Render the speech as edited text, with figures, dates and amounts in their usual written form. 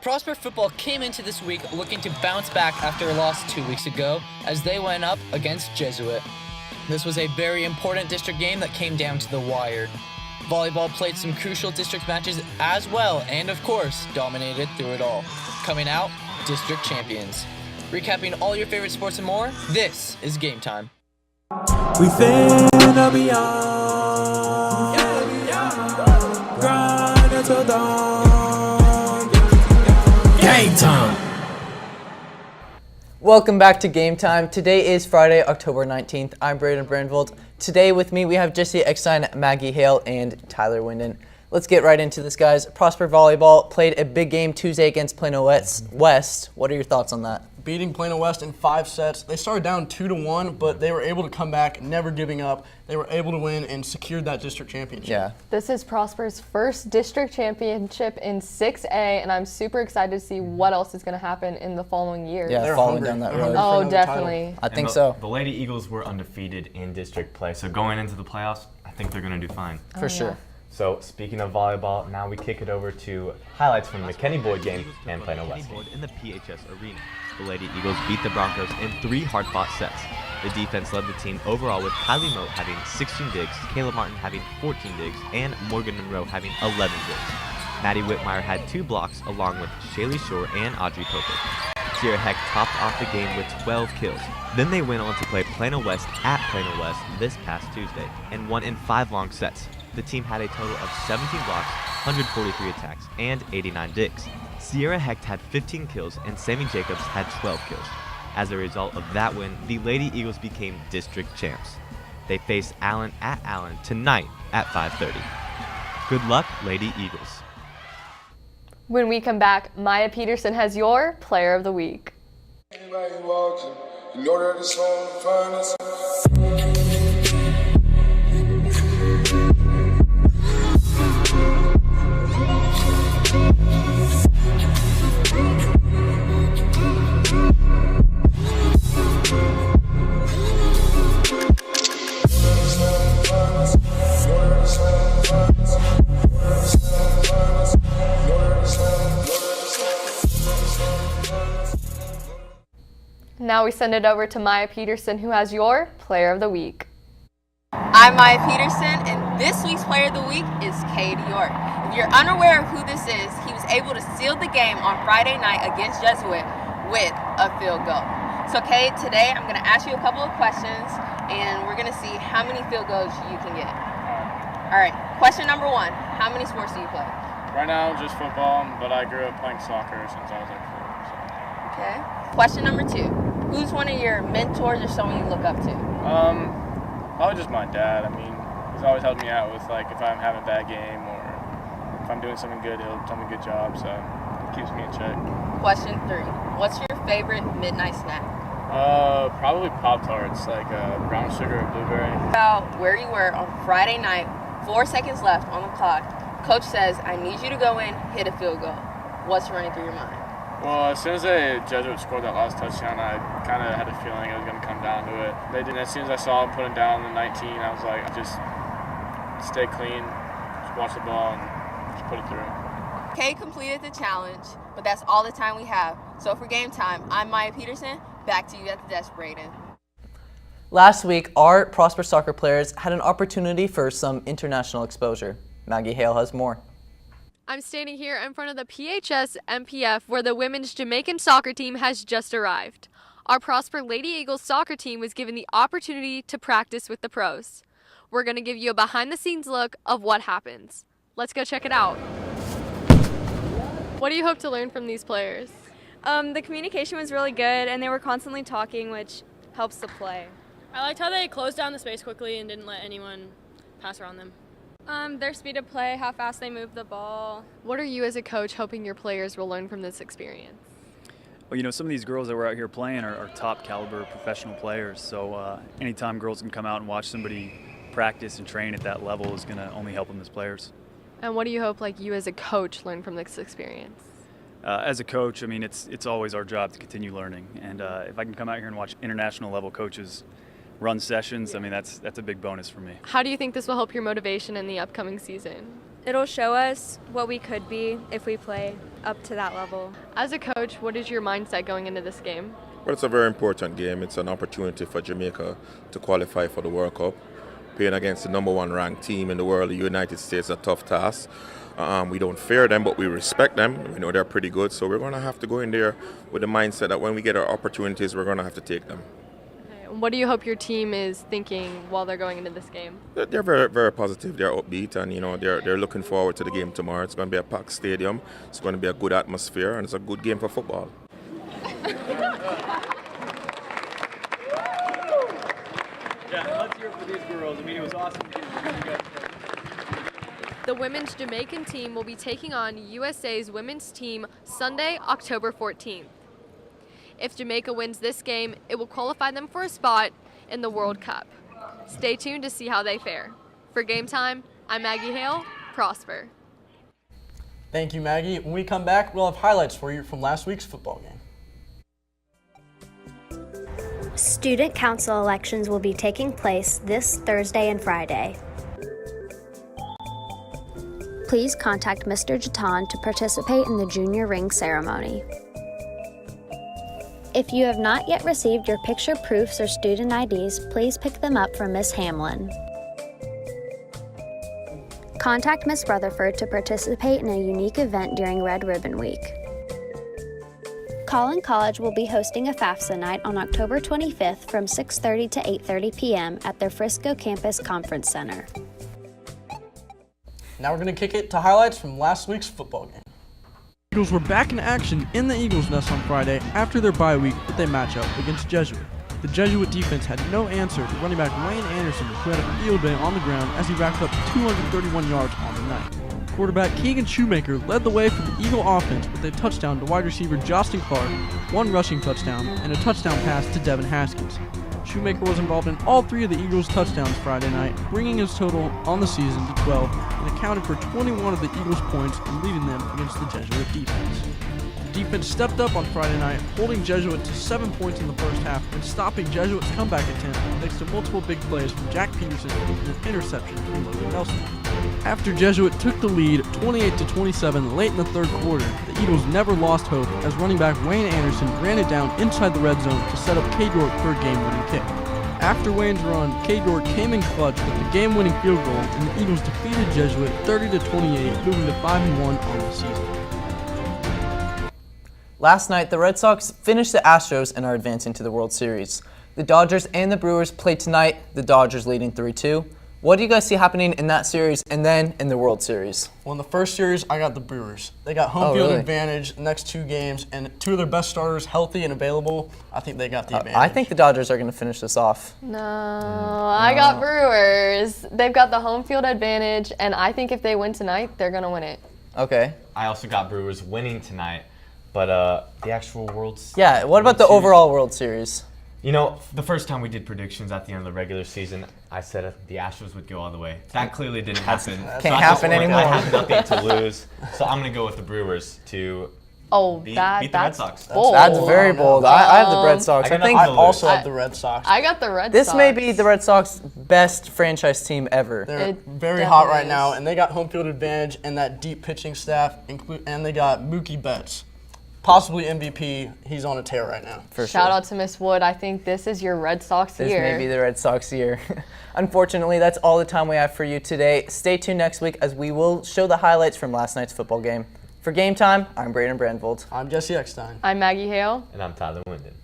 Prosper football came into this week looking to bounce back after a loss 2 weeks ago as they went up against Jesuit. This was a very important district game that came down to the wire. Volleyball played some crucial district matches as well and, of course, dominated through it all. Coming out, district champions. Recapping all your favorite sports and more, this is Game Time. We finna be on. Grind until dawn. Game time. Welcome back to Game Time. Today is Friday, October 19th. I'm Braden Brandvold. Today with me we have Jesse Eckstein, Maggie Hale, and Tyler Winden. Let's get right into this, guys. Prosper Volleyball played a big game Tuesday against Plano West. What are your thoughts on that? Beating Plano West in 5 sets. They started down 2-1, but they were able to come back, never giving up. They were able to win and secured that district championship. Yeah. This is Prosper's first district championship in 6A, and I'm super excited to see what else is going to happen in the following year. Yeah, They're following hungry. down that They're road. hungry for Oh, another definitely. title. I think so. The Lady Eagles were undefeated in district play, so going into the playoffs, I think they're going to do fine. For sure. So speaking of volleyball, now we kick it over to highlights from the McKinney Boyd game and Plano West. In the PHS arena, the Lady Eagles beat the Broncos in 3 hard-fought sets. The defense led the team overall with Kylie Moat having 16 digs, Kayla Martin having 14 digs, and Morgan Monroe having 11 digs. Maddie Whitmire had 2 blocks along with Shaylee Shore and Audrey Pope. Sierra Heck topped off the game with 12 kills. Then they went on to play Plano West at Plano West this past Tuesday and won in 5 long sets. The team had a total of 17 blocks, 143 attacks, and 89 digs. Sierra Hecht had 15 kills and Sammy Jacobs had 12 kills. As a result of that win, the Lady Eagles became district champs. They face Allen at Allen tonight at 5:30. Good luck, Lady Eagles. When we come back, Maya Peterson has your Player of the Week. Now we send it over to Maya Peterson, who has your Player of the Week. I'm Maya Peterson, and this week's Player of the Week is Cade York. If you're unaware of who this is, he was able to seal the game on Friday night against Jesuit with a field goal. So Cade, today I'm going to ask you a couple of questions, and we're going to see how many field goals you can get. All right, question number 1, how many sports do you play? Right now, just football, but I grew up playing soccer since I was like 4. So. Okay. Question number 2, who's one of your mentors or someone you look up to? Probably just my dad. I mean, he's always helped me out with, like, if I'm having a bad game or if I'm doing something good, he'll tell me good job, so it keeps me in check. Question 3, what's your favorite midnight snack? Probably Pop-Tarts, like brown sugar or blueberry. About where you were on Friday night, 4 seconds left on the clock. Coach says, I need you to go in, hit a field goal. What's running through your mind? Well, as soon as the Jesuit scored that last touchdown, I kind of had a feeling it was going to come down to it. They didn't. As soon as I saw them putting down the 19, I was like, just stay clean, just watch the ball, and just put it through. Kay completed the challenge, but that's all the time we have. So for Game Time, I'm Maya Peterson. Back to you at the desk, Braden. Last week, our Prosper soccer players had an opportunity for some international exposure. Maggie Hale has more. I'm standing here in front of the PHS MPF where the women's Jamaican soccer team has just arrived. Our Prosper Lady Eagles soccer team was given the opportunity to practice with the pros. We're going to give you a behind-the-scenes look of what happens. Let's go check it out. What do you hope to learn from these players? The communication was really good and they were constantly talking, which helps the play. I liked how they closed down the space quickly and didn't let anyone pass around them. Their speed of play, how fast they move the ball. What are you as a coach hoping your players will learn from this experience? Well, you know, some of these girls that we're out here playing are top caliber professional players. So anytime girls can come out and watch somebody practice and train at that level is going to only help them as players. And what do you hope you as a coach learn from this experience? As a coach, I mean, it's always our job to continue learning. And if I can come out here and watch international level coaches run sessions, I mean, that's a big bonus for me. How do you think this will help your motivation in the upcoming season? it'll show us what we could be if we play up to that level. As a coach, what is your mindset going into this game? Well, it's a very important game. It's an opportunity for Jamaica to qualify for the World Cup. Playing against the #1 ranked team in the world, the United States, is a tough task. We don't fear them, but we respect them. We know they're pretty good, so we're going to have to go in there with the mindset that when we get our opportunities, we're going to have to take them. Okay. What do you hope your team is thinking while they're going into this game? They're very, very positive. They're upbeat, and they're looking forward to the game tomorrow. It's going to be a packed stadium. It's going to be a good atmosphere, and it's a good game for football. Yeah, let's hear it for these girls. I mean, it was awesome to get you guys. The women's Jamaican team will be taking on USA's women's team Sunday, October 14th. If Jamaica wins this game, it will qualify them for a spot in the World Cup. Stay tuned to see how they fare. For Game Time, I'm Maggie Hale, Prosper. Thank you, Maggie. When we come back, we'll have highlights for you from last week's football game. Student council elections will be taking place this Thursday and Friday. Please contact Mr. Jatan to participate in the junior ring ceremony. If you have not yet received your picture proofs or student IDs, please pick them up from Ms. Hamlin. Contact Ms. Rutherford to participate in a unique event during Red Ribbon Week. Collin College will be hosting a FAFSA night on October 25th from 6:30 to 8:30 p.m. at their Frisco Campus Conference Center. Now we're going to kick it to highlights from last week's football game. Eagles were back in action in the Eagles' Nest on Friday after their bye week with a matchup against Jesuit. The Jesuit defense had no answer to running back Wayne Anderson, who had a field day on the ground as he racked up 231 yards on the night. Quarterback Keegan Shoemaker led the way for the Eagle offense with a touchdown to wide receiver Justin Clark, one rushing touchdown, and a touchdown pass to Devin Haskins. Shoemaker was involved in all 3 of the Eagles' touchdowns Friday night, bringing his total on the season to 12 and accounted for 21 of the Eagles' points and leading them against the Jesuit defense. The defense stepped up on Friday night, holding Jesuit to 7 points in the first half and stopping Jesuit's comeback attempt thanks to multiple big plays from Jack Peterson and an interception from Logan Nelson. After Jesuit took the lead 28-27 late in the third quarter, the Eagles never lost hope as running back Wayne Anderson ran it down inside the red zone to set up Cade York for a game-winning kick. After Wayne's run, Cade York came in clutch with the game-winning field goal, and the Eagles defeated Jesuit 30-28, moving to 5-1 on the season. Last night, the Red Sox finished the Astros and are advancing to the World Series. The Dodgers and the Brewers play tonight, the Dodgers leading 3-2. What do you guys see happening in that series and then in the World Series? Well, in the first series, I got the Brewers. They got home field advantage the next 2 games, and 2 of their best starters healthy and available. I think they got the advantage. I think the Dodgers are going to finish this off. No, I got Brewers. They've got the home field advantage, and I think if they win tonight, they're going to win it. Okay. I also got Brewers winning tonight, but the actual World Series. Yeah, what about the overall World Series? You know, the first time we did predictions at the end of the regular season, I said the Astros would go all the way. That clearly didn't happen. Can't happen anymore. I have nothing to lose, so I'm going to go with the Brewers to beat the Red Sox. Bold. That's very bold. I have the Red Sox. I also have the Red Sox. I got the Red Sox. This may be the Red Sox best franchise team ever. They're very hot right now, and they got home field advantage and that deep pitching staff, and they got Mookie Betts. Possibly MVP. He's on a tear right now. Shout out to Miss Wood. I think this is your Red Sox year. This may be the Red Sox year. Unfortunately, that's all the time we have for you today. Stay tuned next week as we will show the highlights from last night's football game. For Game Time, I'm Braden Brandvold. I'm Jesse Eckstein. I'm Maggie Hale. And I'm Tyler Winden.